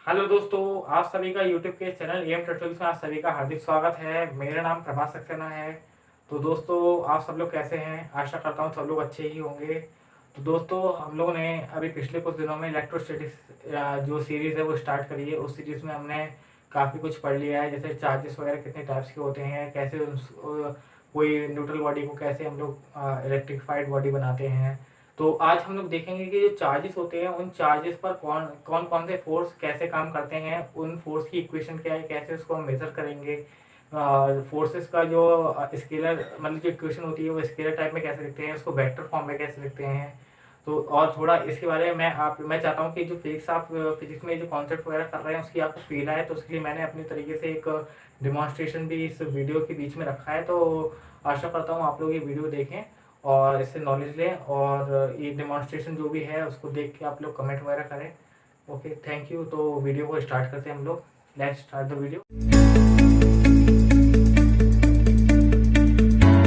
Hello दोस्तों, आप सभी का यूट्यूब के चैनल एम ट्यूटोरियल्स में आप सभी का हार्दिक स्वागत है। मेरा नाम प्रभास सक्सेना है। तो दोस्तों, आप सब लोग कैसे हैं? आशा करता हूँ सब लोग अच्छे ही होंगे। तो दोस्तों, हम लोगों ने अभी पिछले कुछ दिनों में इलेक्ट्रोस्टैटिक्स जो सीरीज़ है वो स्टार्ट करी है। उस सीरीज़ में हमने काफ़ी कुछ पढ़ लिया है, जैसे चार्जेस वगैरह कितने टाइप्स के होते हैं, कैसे कोई न्यूट्रल बॉडी को कैसे हम लोग इलेक्ट्रिफाइड बॉडी बनाते हैं। तो आज हम लोग देखेंगे कि जो चार्जेस होते हैं उन चार्जेस पर कौन कौन कौन से फोर्स कैसे काम करते हैं, उन फोर्स की इक्वेशन क्या है, कैसे उसको हम मेजर करेंगे। फोर्सेस का जो स्केलर मतलब जो इक्वेशन होती है वो स्केलर टाइप में कैसे लिखते हैं, उसको वेक्टर फॉर्म में कैसे लिखते हैं। तो और थोड़ा इसके बारे में मैं चाहता हूँ कि जो आप फिजिक्स में जो कॉन्सेप्ट वगैरह कर रहे हैं उसकी आपको फील आए, तो उसके लिए मैंने अपनी तरीके से एक डिमॉन्स्ट्रेशन भी इस वीडियो के बीच में रखा है। तो आशा करता हूँ आप लोग ये वीडियो देखें और इससे नॉलेज लें, और ये डेमोन्स्ट्रेशन जो भी है उसको देख के आप लोग कमेंट वगैरह करें। Okay, thank you. तो वीडियो को स्टार्ट करते हैं हम लोग। Let's start the video.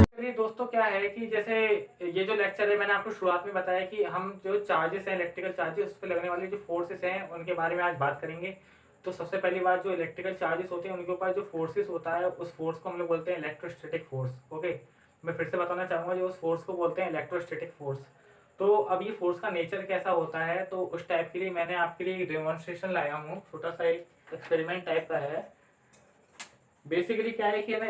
चलिए दोस्तों, क्या है कि जैसे ये जो लेक्चर है मैंने आपको शुरुआत में बताया कि हम जो चार्जेस हैं, इलेक्ट्रिकल चार्जेस, उस पर लगने वाले जो फोर्सेस हैं उनके बारे में आज बात करेंगे। तो सबसे पहली बात, जो इलेक्ट्रिकल चार्जेस होते हैं उनके ऊपर जो फोर्सेस होता है उस फोर्स को हम लोग बोलते हैं इलेक्ट्रोस्टैटिक फोर्स। ओके, मैं फिर से बताना चाहूँगा, जो उस फोर्स को बोलते हैं इलेक्ट्रोस्टैटिक फोर्स। तो अब ये फोर्स का नेचर कैसा होता है, तो उस टाइप के लिए मैंने आपके लिए डेमोन्स्ट्रेशन लाया हूँ। छोटा सा एक एक्सपेरिमेंट टाइप का है। बेसिकली क्या है कि ना,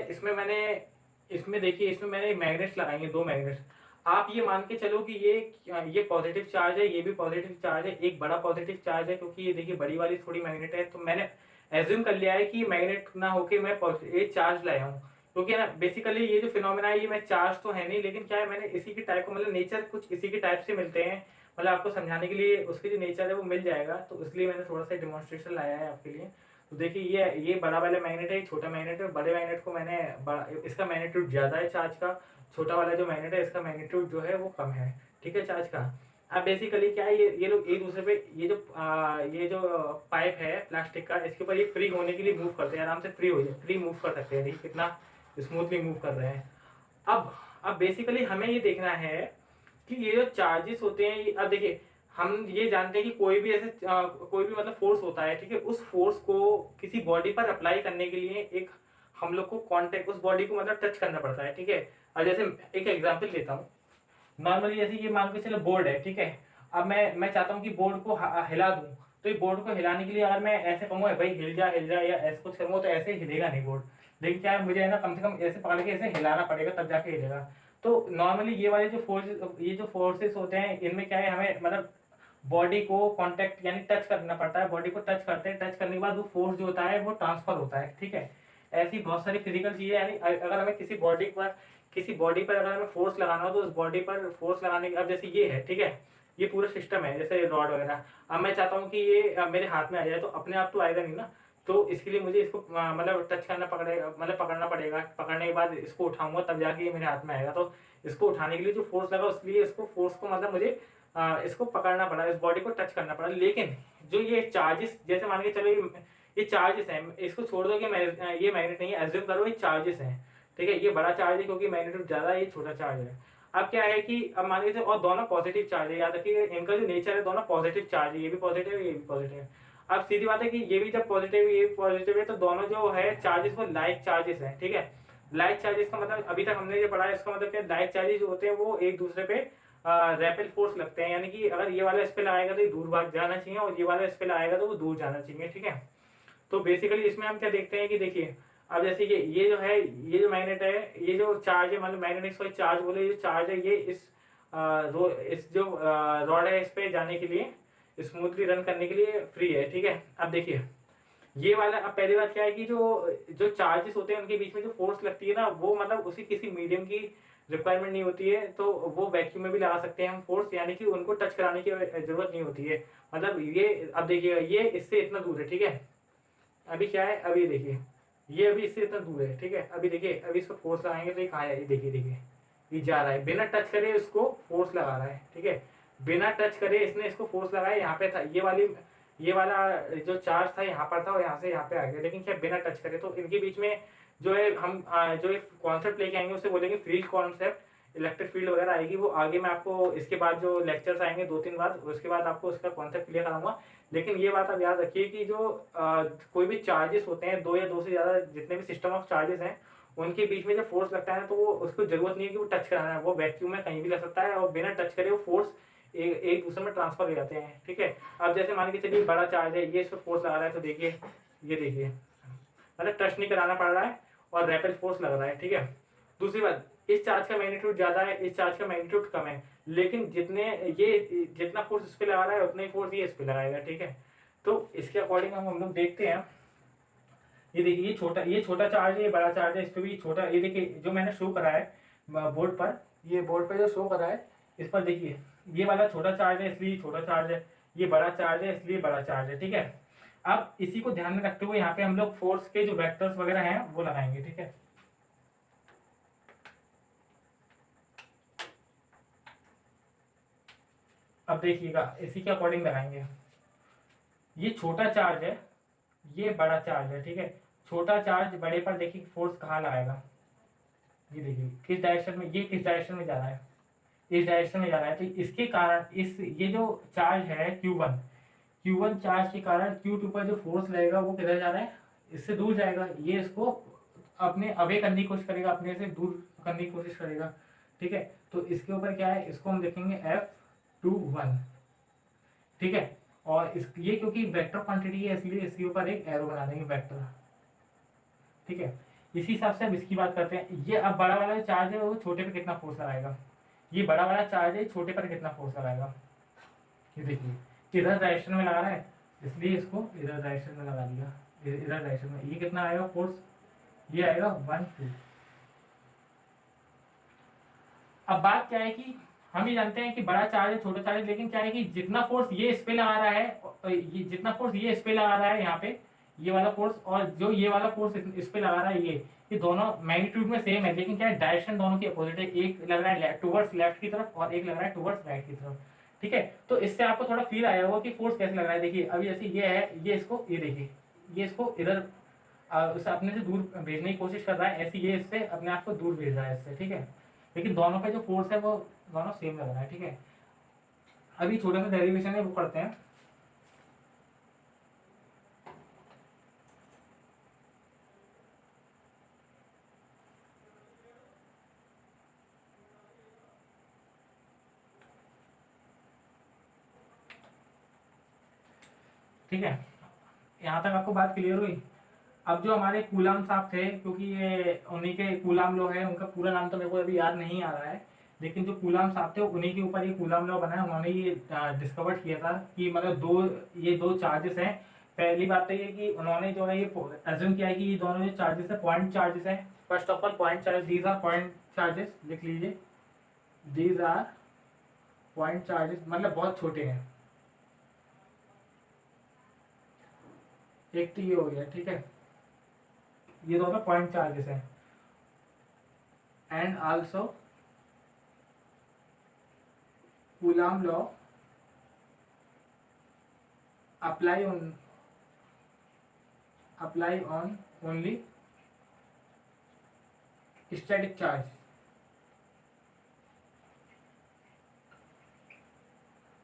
इसमें देखिए, इसमें मैंने मैग्नेट्स लगाई हैं, दो मैग्नेट्स। आप ये मान के चलो कि ये पॉजिटिव चार्ज है, ये भी पॉजिटिव चार्ज है, एक बड़ा पॉजिटिव चार्ज है क्योंकि ये देखिए बड़ी वाली थोड़ी मैग्नेट है। तो मैंने एज्यूम कर लिया है कि मैग्नेट ना होके मैं ये चार्ज लाया हूँ, क्योंकि ना बेसिकली ये जो फिनोमेना है, ये मैं चार्ज तो है नहीं, लेकिन क्या है, मैंने इसी की टाइप को मतलब नेचर कुछ इसी की टाइप से मिलते हैं। मतलब आपको समझाने के लिए उसकी जो नेचर है वो मिल जाएगा, तो इसलिए मैंने थोड़ा सा डेमोन्स्ट्रेशन लाया है आपके लिए। तो देखिए, ये बड़ा वाला मैग्नेट है, छोटा मैग्नेट है। बड़े मैग्नेट को मैंने इसका मैग्नीट्यूड ज्यादा है चार्ज का। छोटा वाला जो मैग्नेट है इसका मैग्नीट्यूड जो है वो कम है, ठीक है, चार्ज का। अब बेसिकली क्या है, ये लोग एक दूसरे पे ये जो पाइप है प्लास्टिक का, इसके ऊपर ये फ्री होने के लिए मूव करते हैं, आराम से फ्री मूव कर सकते हैं। देखिए कितना स्मूथली मूव कर रहे हैं। अब बेसिकली हमें ये देखना है कि ये जो चार्जेस होते हैं, अब देखिए, हम ये जानते हैं कि कोई भी मतलब फोर्स होता है, ठीक है। उस फोर्स को किसी बॉडी पर अप्लाई करने के लिए एक हम लोग को कांटेक्ट, उस बॉडी को मतलब टच करना पड़ता है, ठीक है। अब जैसे एक एग्जांपल देता हूँ। नॉर्मली जैसे ये मान के चलो बोर्ड है, ठीक है। अब मैं चाहता हूँ कि बोर्ड को हिला दूं। तो ये बोर्ड को हिलाने के लिए अगर मैं ऐसे कहूँगा भाई हिल जा या ऐसे कुछ करूँगा, तो ऐसे ही हिलेगा नहीं बोर्ड। लेकिन क्या है, मुझे है ना कम से कम ऐसे पकड़ के ऐसे हिलाना पड़ेगा, तब जाके हिलेगा। तो नॉर्मली ये जो फोर्सेस होते हैं, इनमें क्या है, हमें मतलब बॉडी को कांटेक्ट यानी टच करना पड़ता है। बॉडी को टच करते हैं, टच करने के बाद वो फोर्स जो होता है वो ट्रांसफर होता है, ठीक है। ऐसी बहुत सारी फिजिकल चीजें, यानी अगर हमें किसी बॉडी पर अगर हमें फोर्स लगाना हो, तो उस बॉडी पर फोर्स लगाने की, अब जैसे ये है, ठीक है, ये पूरा सिस्टम है, जैसे रॉड वगैरह। अब मैं चाहता हूँ कि ये मेरे हाथ में आ जाए, तो अपने आप तो आएगा नहीं ना। तो इसके लिए मुझे इसको मतलब टच करना पड़ेगा, मतलब पकड़ना पड़ेगा। पकड़ने के बाद इसको उठाऊंगा, तब जाके ये मेरे हाथ में आएगा। तो इसको उठाने के लिए जो फोर्स लगा, उसके लिए इसको फोर्स को मतलब मुझे इसको पकड़ना पड़ा, इस बॉडी को टच करना पड़ा। लेकिन जो ये चार्जेस, जैसे मान के चलो ये चार्जेस है, इसको छोड़ दो कि ये मैग्नेट नहीं है, एज्यूम करो ये चार्जेस है, ठीक है। ये बड़ा चार्ज है क्योंकि मैग्नीट्यूड ज्यादा है, ये छोटा चार्ज है। अब क्या है कि अब मान लीजिए, और दोनों पॉजिटिव चार्ज है, याद रखिए इनका जो नेचर है दोनों पॉजिटिव चार्ज है, ये भी पॉजिटिव है, ये भी पॉजिटिव है। अब सीधी बात है कि ये भी जब पॉजिटिव है, ये भी पॉजिटिव है, तो दोनों जो है चार्जेस वो लाइक चार्जेस है, ठीक है। लाइक चार्जेस का मतलब अभी तक हमने जो पढ़ा है, इसका मतलब क्या, लाइक चार्जेस जो होते हैं वो एक दूसरे पे रेपेल फोर्स लगते हैं। यानी कि अगर ये वाला इस पे लगाएगा तो ये दूर भाग जाना चाहिए, और ये वाला इस पे लगाएगा तो वो दूर जाना चाहिए, ठीक है। तो बेसिकली इसमें हम क्या देखते हैं कि देखिए, अब जैसे ये जो है, ये जो मैग्नेट है, ये जो चार्ज है, मतलब मैग्नेटिक सॉरी चार्ज बोले, ये चार्ज है, ये इस जो रॉड है, इस पे जाने के लिए, स्मूथली रन करने के लिए फ्री है, ठीक है। अब देखिए ये वाला, अब पहली बात क्या है कि जो जो चार्जेस होते हैं उनके बीच में जो फोर्स लगती है ना, वो मतलब उसी किसी मीडियम की रिक्वायरमेंट नहीं होती है। तो वो वैक्यूम में भी लगा सकते हैं हम फोर्स, यानी कि उनको टच कराने की जरूरत नहीं होती है। मतलब ये, अब देखिए ये इससे इतना दूर है, ठीक है। अभी क्या है, अभी देखिए ये अभी इससे इतना दूर है, ठीक है। अभी देखिए, अभी इसको फोर्स लगाएंगे तो ये कहाँ है, ये देखिए देखिए, ये जा रहा है, बिना टच करे इसको फोर्स लगा रहा है, ठीक है। बिना टच करे इसने इसको फोर्स लगाया, यहाँ पे था ये वाला जो चार्ज था यहाँ पर था, और यहाँ से यहाँ पे आ गया, लेकिन क्या बिना टच करे। तो इनके बीच में जो है, हम जो एक कॉन्सेप्ट लेके आएंगे उसे बोलेंगे फील्ड कॉन्सेप्ट। इलेक्ट्रिक फील्ड वगैरह आएगी, वो आगे मैं आपको इसके बाद जो लेक्चर्स आएंगे 2-3 बार, उसके बाद आपको उसका कॉन्सेप्ट क्लियर कराऊंगा। लेकिन ये बात आप याद रखिए कि जो कोई भी चार्जेस होते हैं, दो या दो से ज़्यादा जितने भी सिस्टम ऑफ चार्जेस हैं, उनके बीच में जब फोर्स लगता है तो वो उसको जरूरत नहीं है कि वो टच कराना है, वो वैक्यूम में कहीं भी लग सकता है और बिना टच करे वो फोर्स एक दूसरे में ट्रांसफर हो जाते हैं। ठीक है, अब जैसे मान के चलिए बड़ा चार्ज है, ये इस पर फोर्स लगा रहा है, तो देखिए ये देखिए मतलब टच नहीं कराना पड़ रहा है और रैपिड फोर्स लग रहा है। ठीक है, दूसरी बात, इस चार्ज का मैग्नीट्यूड ज्यादा है, इस चार्ज का मैग्नीट्यूड कम है, लेकिन जितना फोर्स इस पे लगा रहा है उतना ही फोर्स ये इस पे लगाएगा। ठीक है, तो इसके अकॉर्डिंग हम लोग देखते हैं। ये देखिए ये छोटा चार्ज है, ये बड़ा चार्ज है, इस पे भी छोटा, ये देखिए जो मैंने शो करा है बोर्ड पर, ये बोर्ड पर जो शो करा है इस पर देखिए, ये वाला छोटा चार्ज है इसलिए छोटा चार्ज है, ये बड़ा चार्ज है इसलिए बड़ा चार्ज है। ठीक है, अब इसी को ध्यान में रखते हुए यहाँ पे हम लोग फोर्स के जो वेक्टर्स वगैरह हैं वो लगाएंगे। ठीक है, अब देखिएगा इसी के अकॉर्डिंग लगाएंगे। ये छोटा चार्ज है, ये बड़ा चार्ज है। ठीक है, छोटा चार्ज बड़े पर देखिए फोर्स कहाँ लगाएगा, ये देखिए किस डायरेक्शन में, ये किस डायरेक्शन में जा रहा है, इस डायरेक्शन में जा रहा है। तो इसके कारण इस ये जो चार्ज है Q1 चार्ज के कारण Q2 पर जो फोर्स लगेगा वो किधर जा रहा है, इससे दूर जाएगा, ये इसको अपने अवे करने की कोशिश करेगा, अपने से दूर करने की कोशिश करेगा। ठीक है, तो इसके ऊपर क्या है, इसको हम लिखेंगे F21। ठीक है, और इस ये क्योंकि वेक्टर क्वांटिटी है इसलिए इसके ऊपर एक एरो बना देंगे वेक्टर। ठीक है, इसी हिसाब से हम इसकी बात करते हैं। ये अब बड़ा वाला चार्ज है वो छोटे पे कितना फोर्स लगाएगा, ये बड़ा वाला चार्ज है छोटे पर कितना फोर्स लगाएगा, ये देखिए इधर डायरेक्शन में लगा रहा है इसलिए इसको इधर डायरेक्शन में लगा दिया, इधर डायरेक्शन में, ये कितना आएगा फोर्स, ये आएगा 1 2। अब बात क्या है कि हम ये जानते हैं कि बड़ा चार्ज है छोटा चार्ज है, लेकिन क्या है कि जितना फोर्स ये इस पे लगा रहा है, ये जितना फोर्स ये इस पे लगा रहा है यहाँ पे, ये वाला फोर्स, और जो ये वाला फोर्स इस पे लगा रहा है, ये दोनों मैग्नीट्यूड में सेम है, लेकिन क्या है डायरेक्शन दोनों की अपोजिट है, एक लग रहा है टुवर्ड्स लेफ्ट की तरफ और एक लग रहा है टुवर्ड्स राइट की तरफ। ठीक है, तो इससे आपको थोड़ा फील आया होगा कि फोर्स कैसे लग रहा है। देखिए अभी जैसे ये है, ये इसको, ये देखिए ये इसको इधर उसे अपने से दूर भेजने की कोशिश कर रहा है, ऐसे ये इससे अपने आप को दूर भेज रहा है इससे। ठीक है, लेकिन दोनों का जो फोर्स है वो दोनों सेम लग रहा है। ठीक है, अभी छोटा सा डेरिवेशन है वो करते हैं। ठीक है, यहाँ तक आपको बात क्लियर हुई। अब जो हमारे कूलाम साहब थे, क्योंकि ये उन्हीं के कूलाम लॉ है, उनका पूरा नाम तो मेरे को अभी याद नहीं आ रहा है, लेकिन जो कूलाम साहब थे उन्हीं के ऊपर ये कूलाम लॉ बना है, उन्होंने ये डिस्कवर किया था कि मतलब ये दो चार्जेस हैं। पहली बात तो ये कि उन्होंने जो है ये एज्यूम किया है कि ये दोनों जो चार्जेस है पॉइंट चार्जेस है। First of all point charges, these are point charges, लिख लीजिए दीज आर पॉइंट चार्जेस, मतलब बहुत छोटे हैं। एक तो ये हो गया। ठीक है, ये दोनों पॉइंट चार्जेस हैं। And also coulomb law apply on only static charge।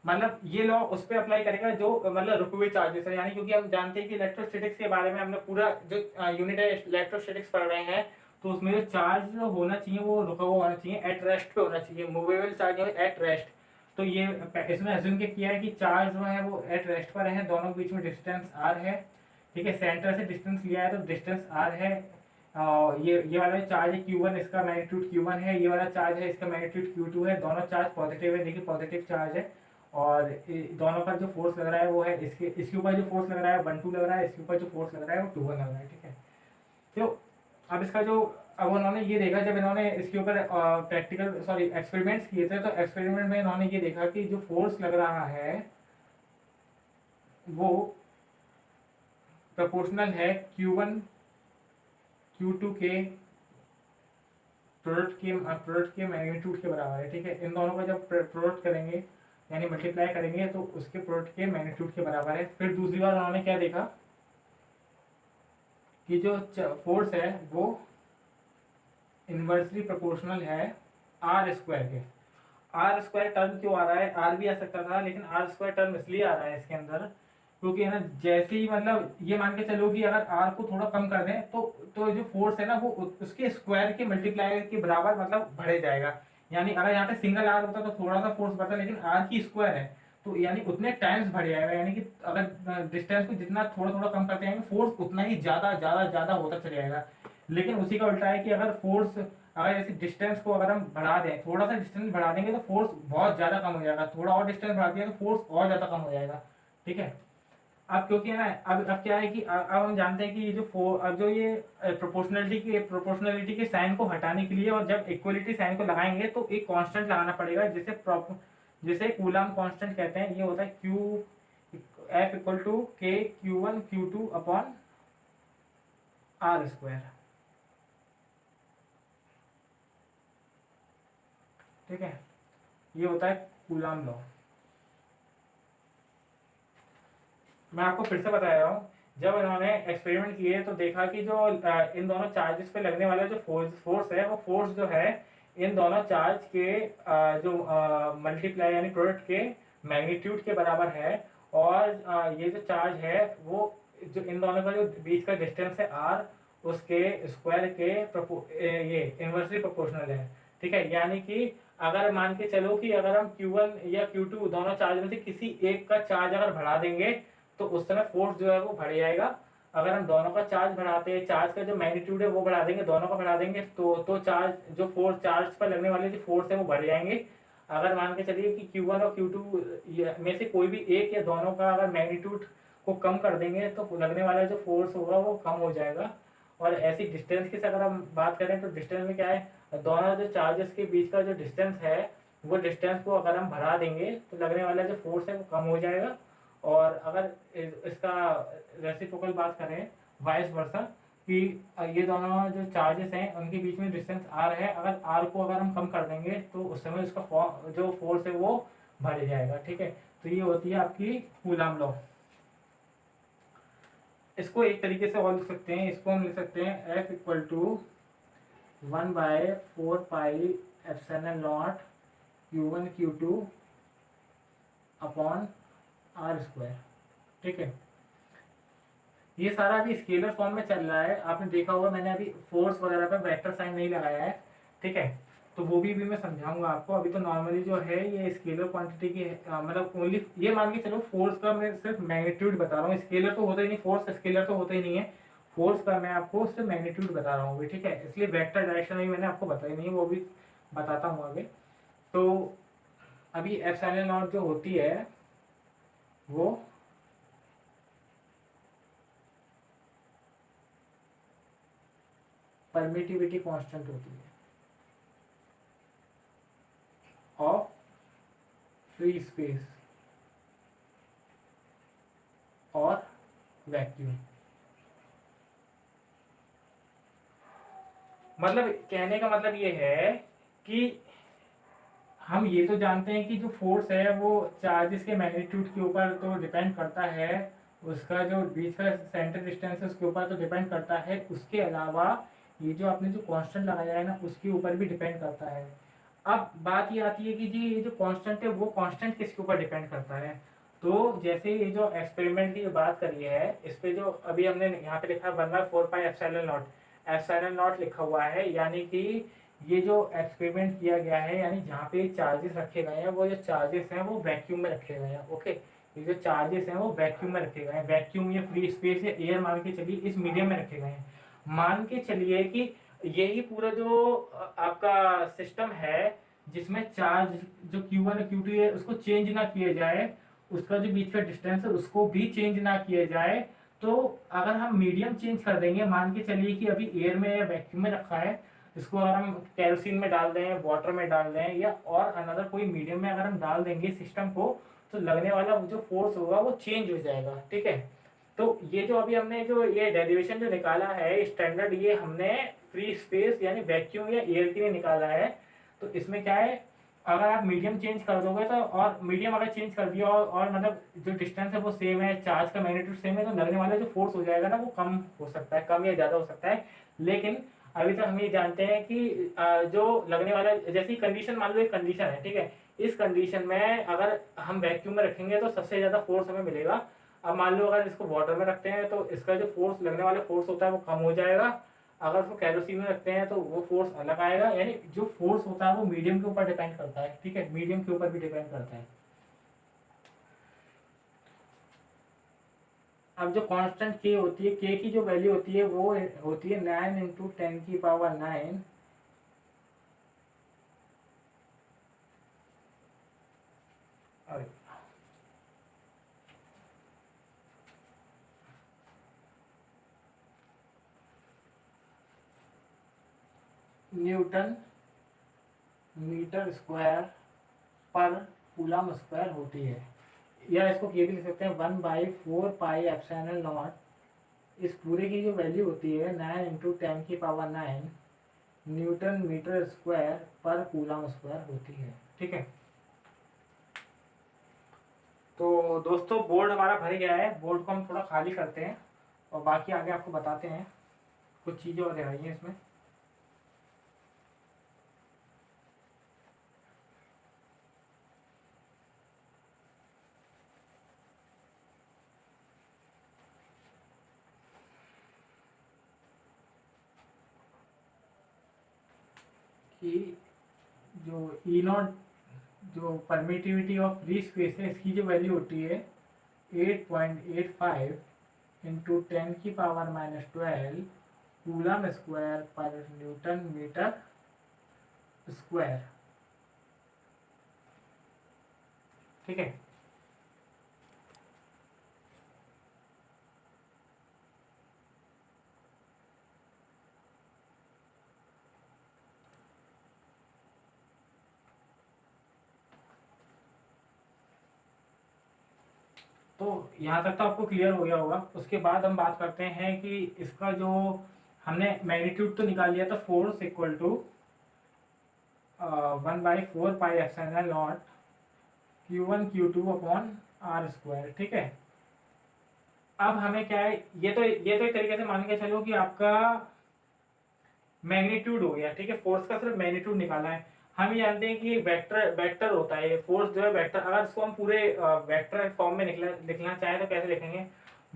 मतलब ये लॉ उस पर अप्लाई करेगा जो मतलब रुके हुए चार्जेस है, यानी क्योंकि हम जानते हैं कि इलेक्ट्रोस्टैटिक्स के बारे में हमने पूरा जो यूनिट है इलेक्ट्रोस्टैटिक्स पढ़ रहे हैं, तो उसमें जो चार्ज होना चाहिए वो रुका हुआ होना चाहिए, एट रेस्ट पे होना चाहिए, मूवेबल चार्ज एट रेस्ट। तो ये इसमें अज्यूम किया है कि चार्ज जो है वो एट रेस्ट पर है, दोनों के बीच में डिस्टेंस आर है। ठीक है, सेंटर से डिस्टेंस लिया है तो डिस्टेंस आर है। ये वाला चार्ज है Q1, इसका मैग्नीट्यूड Q1 है, ये वाला चार्ज है इसका मैग्नीट्यूड Q2 है, दोनों चार्ज पॉजिटिव है, देखिए पॉजिटिव चार्ज है। और दोनों पर जो फोर्स लग रहा है वो है इसके ऊपर जो फोर्स लग रहा है 1 2 लग रहा है, इसके ऊपर जो फोर्स लग रहा है वो 2 1 लग रहा है। ठीक है, तो अब इसका जो अब उन्होंने ये देखा, जब इन्होंने इसके ऊपर प्रैक्टिकल सॉरी एक्सपेरिमेंट्स किए थे, तो एक्सपेरिमेंट में इन्होंने ये देखा कि जो फोर्स लग रहा है वो प्रोपोर्शनल है Q1 Q2 के प्रोडक्ट के मैग्नीट्यूड के बराबर है। ठीक है, इन दोनों का जब प्रोडक्ट करेंगे यानी मल्टीप्लाई करेंगे तो उसके प्रोडक्ट के मैग्नीट्यूड के बराबर है। फिर दूसरी बार उन्होंने क्या देखा कि जो फोर्स है वो इन्वर्सली प्रोपोर्शनल है आर स्क्वायर के। आर स्क्वायर टर्म क्यों आ रहा है, आर भी आ सकता था लेकिन आर स्क्वायर टर्म इसलिए आ रहा है इसके अंदर क्योंकि है ना, जैसे ही मतलब ये मान के चलो कि अगर आर को थोड़ा कम कर दें तो जो फोर्स है ना वो उसके स्क्वायर के मल्टीप्लाई के बराबर मतलब बढ़े जाएगा। यानी अगर यहाँ पे सिंगल आर होता तो थोड़ा सा फोर्स बढ़ता, लेकिन आर की स्क्वायर है तो यानी उतने टाइम्स बढ़ जाएगा। यानी कि अगर डिस्टेंस को जितना थोड़ा थोड़ा कम करते जाएंगे फोर्स उतना ही ज्यादा ज्यादा ज्यादा होता चला जाएगा। लेकिन उसी का उल्टा है कि अगर फोर्स, अगर ऐसे डिस्टेंस को अगर हम बढ़ा दें, थोड़ा सा डिस्टेंस बढ़ा देंगे तो फोर्स बहुत ज्यादा कम हो जाएगा, थोड़ा और डिस्टेंस बढ़ा दिया तो फोर्स और ज्यादा कम हो जाएगा। ठीक है। अब क्योंकि है ना, अब क्या है कि अब हम जानते हैं कि ये जो अब जो ये प्रोपोर्शनलिटी के साइन को हटाने के लिए और जब इक्वलिटी साइन को लगाएंगे तो एक कांस्टेंट लगाना पड़ेगा जिसे कूलम कांस्टेंट कहते हैं। ये होता है क्यू एफ इक्वल टू के Q1 Q2 upon R square. ठीक है, ये होता है कूलम लॉ। मैं आपको फिर से बता रहा हूँ, जब इन्होंने एक्सपेरिमेंट किए तो देखा कि जो इन दोनों चार्जेस पे लगने वाला जो फोर्स है वो फोर्स जो है इन दोनों चार्ज के जो मल्टीप्लाई यानी प्रोडक्ट के मैग्नीट्यूड के बराबर है। और ये जो चार्ज है वो जो इन दोनों का जो बीच का डिस्टेंस है आर उसके स्क्वायर के ये इन्वर्सली प्रोपोर्शनल है। ठीक है, यानी कि अगर मान के चलो कि अगर हम Q1 या Q2 दोनों चार्ज में से किसी एक का चार्ज अगर बढ़ा देंगे तो उस समय फोर्स जो है वो बढ़ जाएगा। अगर हम दोनों का चार्ज बढ़ाते हैं, चार्ज का जो मैग्नीट्यूड है वो बढ़ा देंगे, दोनों का बढ़ा देंगे तो चार्ज जो फोर्स चार्ज पर लगने वाले जो फोर्स है वो बढ़ जाएंगे। अगर मान के चलिए कि Q1 और Q2 में से कोई भी एक या दोनों का अगर मैग्नीट्यूड को कम कर देंगे तो लगने वाला जो फोर्स होगा वो कम हो जाएगा। और ऐसी डिस्टेंस की अगर हम बात करें तो डिस्टेंस में क्या है, दोनों जो चार्जेस के बीच का जो डिस्टेंस है वो डिस्टेंस को अगर हम बढ़ा देंगे तो लगने वाला जो फोर्स है वो कम हो जाएगा। और अगर इसका रेसिप्रोकल बात करें वाइस वर्सा कि ये दोनों जो चार्जेस हैं उनके बीच में डिस्टेंस आर है, अगर आर को अगर हम कम कर देंगे तो उस समय उसका जो फोर्स है वो बढ़ जाएगा। ठीक है, तो ये होती है आपकी कूलम लॉ। इसको एक तरीके से और लिख सकते हैं, इसको हम लिख सकते हैं F equal to 1/4πε0 Q1 Q2 upon R square. ठीक है, ये सारा अभी स्केलर फॉर्म में चल रहा है। आपने देखा होगा मैंने अभी फोर्स वगैरह पे वेक्टर साइन नहीं लगाया है। ठीक है, तो वो भी मैं समझाऊंगा आपको। अभी तो नॉर्मली जो है ये स्केलर क्वांटिटी की मतलब ओनली ये मान के चलो फोर्स का मैं सिर्फ मैग्नीट्यूड बता रहा हूँ, स्केलर तो होता ही नहीं, फोर्स स्केलर तो होता ही नहीं है, फोर्स का मैं आपको सिर्फ मैग्नीट्यूड बता रहा हूँ। ठीक है, इसलिए वेक्टर डायरेक्शन भी मैंने आपको बताई नहीं, वो भी बताता हूँ आगे। तो अभी एप्सिलॉन नॉट जो होती है वो परमिटिविटी कांस्टेंट होती है ऑफ फ्री स्पेस और वैक्यूम। मतलब कहने का मतलब ये है कि हम ये तो जानते हैं कि जो फोर्स है वो चार्जेस के मैग्नीट्यूड के ऊपर तो डिपेंड करता है, उसका जो बीच का सेंटर डिस्टेंस है उसके ऊपर तो डिपेंड करता है, उसके अलावा ये जो आपने जो कांस्टेंट लगाया है ना उसके ऊपर भी डिपेंड करता है। अब बात ये आती है कि जी ये जो कांस्टेंट है वो कांस्टेंट किसके ऊपर डिपेंड करता है। तो जैसे ये जो एक्सपेरिमेंट की जो बात करी है इस पे जो अभी हमने यहाँ पे लिखा है 1/4πε0, एप्सिलॉन नॉट लिखा हुआ है, यानी कि ये जो एक्सपेरिमेंट किया गया है यानी जहाँ पे चार्जेस रखे गए हैं वो जो चार्जेस हैं वो वैक्यूम में रखे गए हैं। ओके, ये जो चार्जेस हैं वो वैक्यूम में रखे गए हैं, वैक्यूम या फ्री स्पेस या एयर मान के चलिए इस मीडियम में रखे गए हैं। मान के चलिए कि यही पूरा जो आपका सिस्टम है जिसमें चार्ज जो Q1 और Q2 है उसको चेंज ना किया जाए, उसका जो बीच का डिस्टेंस है उसको भी चेंज ना किया जाए, तो अगर हम मीडियम चेंज कर देंगे, मान के चलिए कि अभी एयर में या वैक्यूम में रखा है, इसको अगर हम केरोसिन में डाल दें, वाटर में डाल दें या और अनदर कोई मीडियम में अगर हम डाल देंगे सिस्टम को, तो लगने वाला जो फोर्स होगा वो चेंज हो जाएगा। ठीक है, तो ये जो अभी हमने जो ये डेरिवेशन जो निकाला है स्टैंडर्ड, ये हमने फ्री स्पेस यानी वैक्यूम या एयर के लिए निकाला है। तो इसमें क्या है, अगर आप मीडियम चेंज कर दोगे तो, और मीडियम अगर चेंज कर दिया और मतलब जो डिस्टेंस है वो सेम है, चार्ज का मैग्नीट्यूड सेम है, तो लगने वाला जो फोर्स हो जाएगा ना वो कम हो सकता है, कम या ज्यादा हो सकता है। लेकिन अभी तक हम ये जानते हैं कि जो लगने वाला, जैसी कंडीशन, मान लो एक कंडीशन है, ठीक है, इस कंडीशन में अगर हम वैक्यूम में रखेंगे तो सबसे ज़्यादा फोर्स हमें मिलेगा। अब मान लो अगर इसको वाटर में रखते हैं तो इसका जो फोर्स, लगने वाला फोर्स होता है वो कम हो जाएगा। अगर उसको कैरोसिन में रखते हैं तो वो फोर्स अलग आएगा। यानी जो फोर्स होता है वो मीडियम के ऊपर डिपेंड करता है, ठीक है, मीडियम के ऊपर भी डिपेंड करता है। अब जो कांस्टेंट के होती है, के की जो वैल्यू होती है वो होती है 9 × 10⁹ न्यूटन मीटर स्क्वायर पर कूलम स्क्वायर होती है। या इसको ये भी लिख सकते हैं 1/4πε0। इस पूरे की जो वैल्यू होती है 9 × 10⁹ न्यूटन मीटर स्क्वायर पर कूलम स्क्वायर होती है, ठीक है। तो दोस्तों बोर्ड हमारा भर गया है, बोर्ड को हम थोड़ा खाली करते हैं और बाकी आगे आपको बताते हैं, कुछ चीज़ें और दिखाई हैं इसमें। कि जो ई नॉट, जो परमिटिविटी ऑफ फ्री स्पेस है, इसकी जो वैल्यू होती है 8.85 × 10⁻12 कूलम स्क्वायर पर न्यूटन मीटर स्क्वायर, ठीक है। तो यहाँ तक तो आपको क्लियर हो गया होगा। उसके बाद हम बात करते हैं कि इसका जो हमने मैग्नीट्यूड तो निकाल लिया था, force equal to 1/4πε0 Q1 Q2/r², ठीक है। अब हमें क्या है, ये तो एक तरीके से मान के चलो कि आपका मैग्नीट्यूड हो गया, ठीक है, फोर्स का सिर्फ मैग्नीट्यूड निकाला है। हम ये जानते हैं कि वेक्टर वेक्टर होता है, फोर्स जो है वेक्टर। अगर इसको हम पूरे वेक्टर फॉर्म में लिखना चाहें तो कैसे लिखेंगे,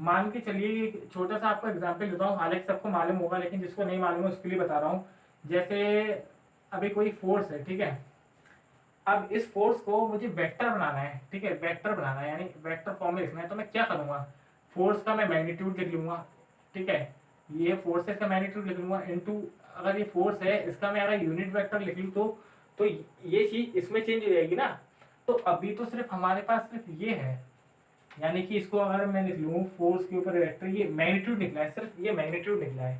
मान के चलिए छोटा सा आपको एग्जांपल देता हूँ, हालांकि सबको मालूम होगा लेकिन जिसको नहीं मालूम है उसके लिए बता रहा हूँ। जैसे अभी कोई फोर्स है, ठीक है, अब इस फोर्स को मुझे वेक्टर बनाना है, ठीक है, वेक्टर बनाना है यानी वेक्टर फॉर्म में लिखना है। तो मैं क्या करूंगा, फोर्स का मैं मैग्नीट्यूड लिख लूंगा, ठीक है, ये फोर्सेस का मैग्नीट्यूड लिख लूंगा इनटू, अगर ये फोर्स है इसका मैं अगर यूनिट वेक्टर लिख लूँ तो ये चीज इसमें चेंज हो जाएगी ना। तो अभी तो सिर्फ हमारे पास सिर्फ ये है, यानी कि इसको अगर मैं लिख लूँ फोर्स के ऊपर वेक्टर, ये मैग्नीट्यूड निकला है, सिर्फ ये मैग्नीट्यूड निकला है,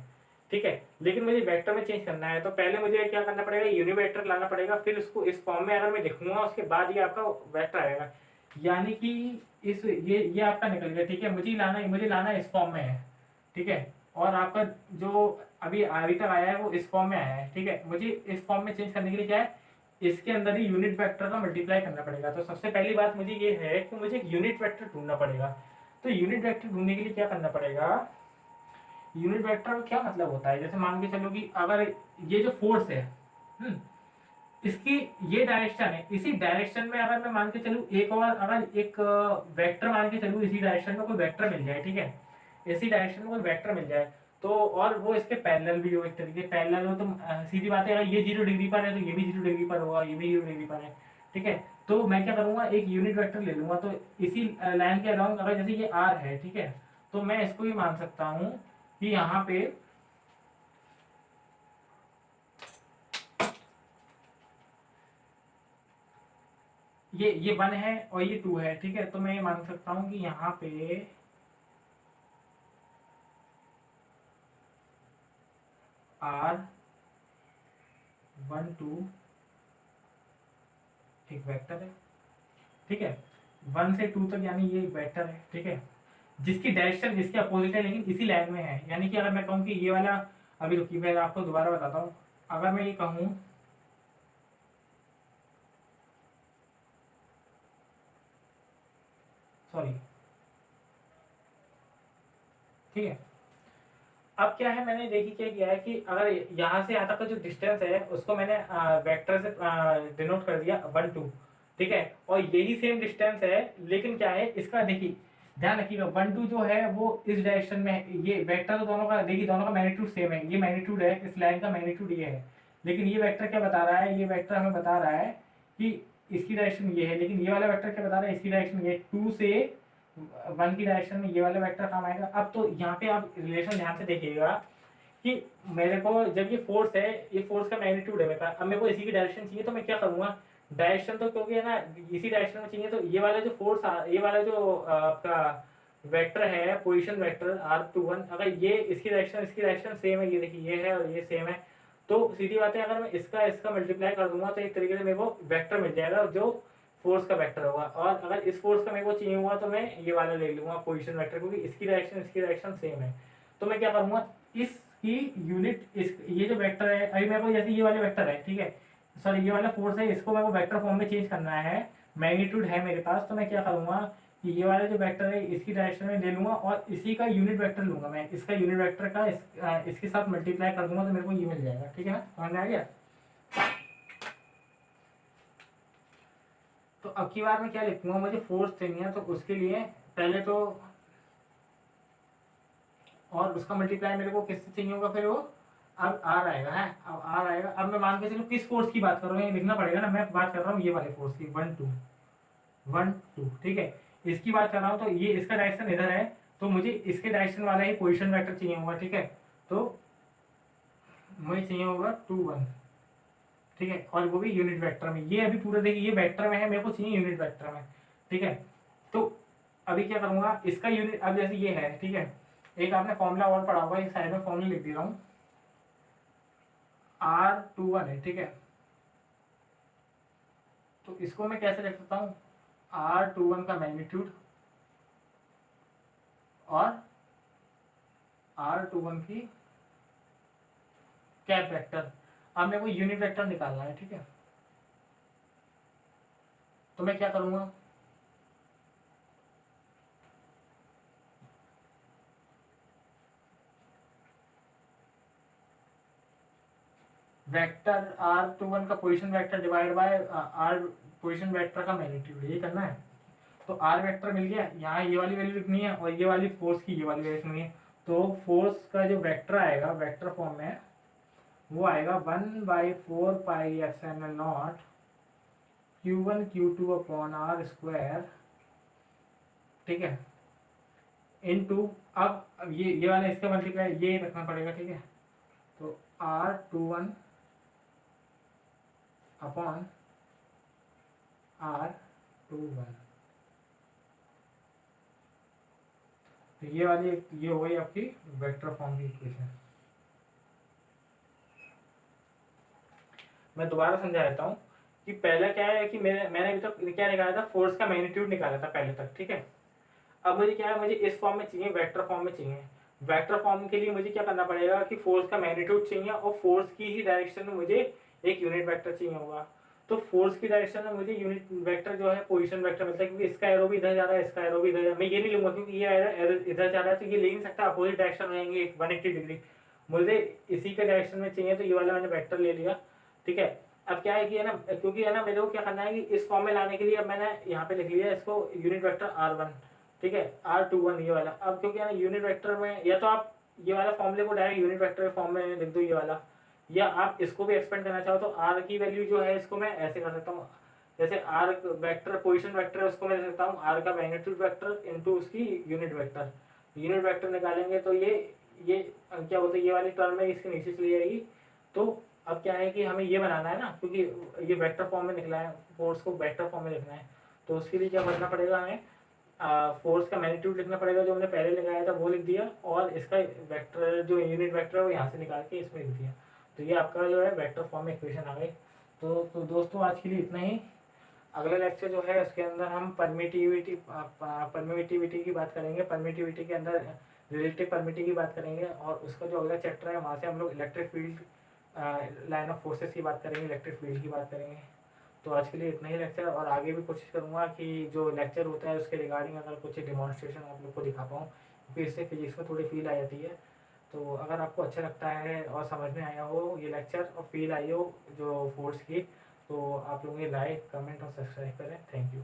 ठीक है। लेकिन मुझे वेक्टर में चेंज करना है तो पहले मुझे क्या करना पड़ेगा, यूनिट वेक्टर लाना पड़ेगा, फिर उसको इस फॉर्म में अगर मैं लिखूंगा उसके बाद ये आपका वेक्टर आएगा। यानी कि इस ये आपका निकल गया, ठीक है। मुझे लाना इस फॉर्म में है, ठीक है। और आपका जो अभी अभी तक आया है वो इस फॉर्म में आया है, ठीक है। मुझे इस फॉर्म में चेंज करने के लिए क्या है, इसके अंदर ही यूनिट वेक्टर का मल्टीप्लाई करना पड़ेगा। तो सबसे पहली बात मुझे ये है कि मुझे एक यूनिट वेक्टर ढूंढना पड़ेगा। तो यूनिट वेक्टर ढूंढने के लिए क्या करना पड़ेगा, यूनिट वेक्टर का क्या मतलब होता है, जैसे मान के चलो कि अगर ये जो फोर्स है, हम्म, इसकी ये डायरेक्शन है, इसी डायरेक्शन में अगर मैं मान के चलूँ एक और, अगर एक वेक्टर मान के चलूँ, इसी डायरेक्शन में कोई वेक्टर मिल जाए, ठीक है, इसी डायरेक्शन में कोई वेक्टर मिल जाए तो, और वो इसके पैरेलल भी हो, एक तरीके पैरेलल हो तो सीधी बात है, अगर ये 0 डिग्री पर है तो ये भी 0 डिग्री पर होगा, ये भी 0 डिग्री पर है, ठीक है। तो मैं क्या करूंगा, एक यूनिट वेक्टर ले लूंगा। तो इसी लाइन के अराउंड अगर जैसे ये आर है, ठीक है, तो मैं इसको भी मान सकता हूँ कि यहाँ पे ये 1 है और ये 2 है, ठीक है। तो मैं ये मान सकता हूँ कि यहाँ पे R12 एक वेक्टर है, ठीक है, 1 से 2 तक, यानी ये वेक्टर है, ठीक है, जिसकी डायरेक्शन इसके अपोजिट है लेकिन इसी लाइन में है। यानी कि अगर मैं कहूँ कि ये वाला, अभी रुकिए मैं आपको दोबारा बताता हूँ, अगर मैं ये कहूँ, सॉरी, ठीक है, अब क्या है, मैंने देखिए क्या किया है कि अगर यहाँ से यहाँ तक का जो डिस्टेंस है उसको मैंने वेक्टर से डिनोट कर दिया 1 2, ठीक है। और यही सेम डिस्टेंस है, लेकिन क्या है इसका, देखिए ध्यान रखिएगा 1 2 जो है वो इस डायरेक्शन में है। ये वेक्टर तो दोनों का, देखिए दोनों का मैग्नीट्यूड सेम है, ये मैग्नीट्यूड है, इस लाइन का मैग्नीट्यूड ये है। लेकिन ये वेक्टर क्या बता रहा है, ये वेक्टर हमें बता रहा है कि इसकी डायरेक्शन ये है, लेकिन ये वाला वेक्टर क्या बता रहा है, इसकी डायरेक्शन ये 2 से 1 की डायरेक्शन में ये वाला वेक्टर काम आएगा। अब तो यहाँ पे आप रिलेशन ध्यान से देखिएगा कि मेरे को जब ये फोर्स है, ये फोर्स का मैग्नीट्यूड है मेरे पास, अब मेरे को इसी की डायरेक्शन चाहिए, तो मैं क्या करूंगा, डायरेक्शन तो क्योंकि है ना इसी डायरेक्शन में चाहिए, तो ये वाला जो फोर्स, ये वाला जो आपका वेक्टर है, पोजीशन वेक्टर r21, अगर ये इसकी डायरेक्शन सेम है, ये देखिए ये है और ये सेम है, तो सीधी बात है अगर मैं इसका इसका मल्टीप्लाई कर दूंगा तो एक तरीके से मेरे को वेक्टर मिल जाएगा जो फोर्स का वेक्टर होगा। और अगर इस फोर्स का मेरे को चाहिए हुआ तो मैं ये वाला ले लूंगा पोजीशन वेक्टर, क्योंकि इसकी डायरेक्शन सेम है। तो मैं क्या करूंगा, इसकी यूनिट, इस ये जो वेक्टर है, अभी मेरे को जैसे ये वाले वेक्टर है, ठीक है, सॉरी ये वाला फोर्स है, इसको मेरे को वेक्टर फॉर्म में चेंज करना है, मैग्नीट्यूड है मेरे पास, तो मैं क्या करूंगा कि ये वाला जो वेक्टर है इसकी डायरेक्शन में ले लूंगा और इसी का यूनिट वेक्टर लूंगा मैं, इसका यूनिट वेक्टर का इसके साथ मल्टीप्लाई कर दूंगा तो मेरे को ये मिल जाएगा, ठीक है ना, समझ में आ गया। तो अब की बार मैं क्या लिखूंगा, मुझे फोर्स चाहिए तो उसके लिए पहले तो, और उसका मल्टीप्लाई मेरे को किससे चाहिए होगा, फिर वो अब आर आएगा है, अब आर आएगा। अब मैं मान के चलो किस फोर्स की बात कर रहा हूँ, ये लिखना पड़ेगा ना, मैं बात कर रहा हूँ ये वाले फोर्स की, 1 2, ठीक है, इसकी बात कर रहा हूँ। तो ये इसका डायरेक्शन इधर है, तो मुझे इसके डायरेक्शन वाला ही पोजीशन वेक्टर चाहिए होगा, ठीक है। तो मुझे चाहिए होगा 2 1, ठीक है, और वो भी यूनिट वेक्टर में। ये अभी पूरा देखिए ये वेक्टर में है, मेरे को चाहिए यूनिट वेक्टर में, ठीक है। तो अभी क्या करूंगा, इसका यूनिट, अब जैसे ये है, ठीक है, एक आपने फॉर्मूला और पढ़ा होगा, एक साइड में फॉर्मूला लिख दे रहा हूँ, r21 है, ठीक है। तो इसको मैं कैसे लिख सकता हूँ, r21 का मैग्नीट्यूड और r21 की कैप वेक्टर। अब मेरे को यूनिट वेक्टर निकालना है, ठीक है। तो मैं क्या करूंगा, वेक्टर r21 का position vector divide by r position vector का मैग्नीट्यूड, ये करना है। तो आर वेक्टर मिल गया, यहाँ ये वाली वैल्यू लिखनी है और ये वाली फोर्स की ये वाली वैल्यू लिखनी है। तो फोर्स का जो वेक्टर आएगा वेक्टर फॉर्म में, वो आएगा 1/4πε0 Q1 Q2 upon R square, ठीक है, इनटू, अब ये वाला इसका मल्टीप्लाई ये रखना पड़ेगा, ठीक है। तो r21 अपॉन r21, तो ये वाली ये हो गई आपकी वेक्टर फॉर्म की इक्वेशन। मैं दोबारा समझा देता हूँ कि पहला क्या है कि मैंने अभी तक क्या निकाला था, फोर्स का मैग्नीट्यूड निकाला था पहले तक, ठीक है। अब मुझे क्या है, मुझे इस फॉर्म में चाहिए, वेक्टर फॉर्म में चाहिए। वेक्टर फॉर्म के लिए मुझे क्या करना पड़ेगा कि फोर्स का मैग्नीट्यूड चाहिए और फोर्स की ही डायरेक्शन में मुझे एक यूनिट वेक्टर चाहिए होगा। तो फोर्स की डायरेक्शन में मुझे यूनिट वेक्टर जो है पोजीशन वेक्टर मिलता है, क्योंकि इसका एरो भी इधर जा रहा है, इसका एरो भी इधर जा रहा है। मैं ये नहीं लूंगा क्योंकि ये एरो इधर जा रहा है, तो ये ले नहीं सकता, अपोजिट डायरेक्शन में आएंगे 180 डिग्री। मुझे इसी के डायरेक्शन में चाहिए, तो ये वाला मैंने वेक्टर ले लिया, ठीक है। अब क्या है कि है ना, क्योंकि है ना मेरे को क्या करना है कि इस फॉर्म में लाने के लिए अब मैंने यहाँ पे लिख लिया इसको यूनिट वेक्टर r1, ठीक है, r21 ये वाला। अब क्योंकि है ना यूनिट वेक्टर में, या तो आप ये वाला फॉर्मूले को डायरेक्ट यूनिट वेक्टर फॉर्म में लिख दो ये वाला, या आप इसको भी एक्सपेंड करना चाहो तो r की वैल्यू जो है इसको मैं ऐसे कर सकता हूँ, जैसे r वेक्टर पोजीशन वेक्टर है उसको मैं लिख सकता हूँ r का मैग्नीट्यूड वेक्टर इनटू उसकी यूनिट वेक्टर। यूनिट वेक्टर निकालेंगे तो ये क्या बोलते हैं, ये वाली टर्म है इसके नीचे चली जाएगी। तो अब क्या है कि हमें ये बनाना है ना, क्योंकि ये वेक्टर फॉर्म में निकला है, फोर्स को वेक्टर फॉर्म में लिखना है, तो उसके लिए क्या करना पड़ेगा हमें, फोर्स का मैग्नीट्यूड लिखना पड़ेगा, जो हमने पहले लगाया था वो लिख दिया, और इसका वेक्टर जो यूनिट वेक्टर है वो यहाँ से निकाल के इसमें लिख दिया। तो ये आपका जो है वेक्टर फॉर्म में इक्वेशन आ गई। तो दोस्तों आज के लिए इतना ही। अगला लेक्चर जो है उसके अंदर हम परमिटिविटी की बात करेंगे, परमिटिविटी के अंदर रिलेटिव परमिटिविटी की बात करेंगे, और उसका जो अगला चैप्टर है वहाँ से हम लोग electric field, line of forces की बात करेंगे, इलेक्ट्रिक फील्ड की बात करेंगे। तो आज के लिए इतना ही लेक्चर, और आगे भी कोशिश करूँगा कि जो लेक्चर होता है उसके रिगार्डिंग अगर कुछ डिमॉन्स्ट्रेशन आप लोग को दिखा पाऊँ, क्योंकि इससे फिजिक्स में थोड़ी फील आ जाती है। तो अगर आपको अच्छा लगता है और समझ में आया हो ये लेक्चर और फील आई हो जो फोर्स की, तो आप लोग ये लाइक, कमेंट और सब्सक्राइब करें। Thank you.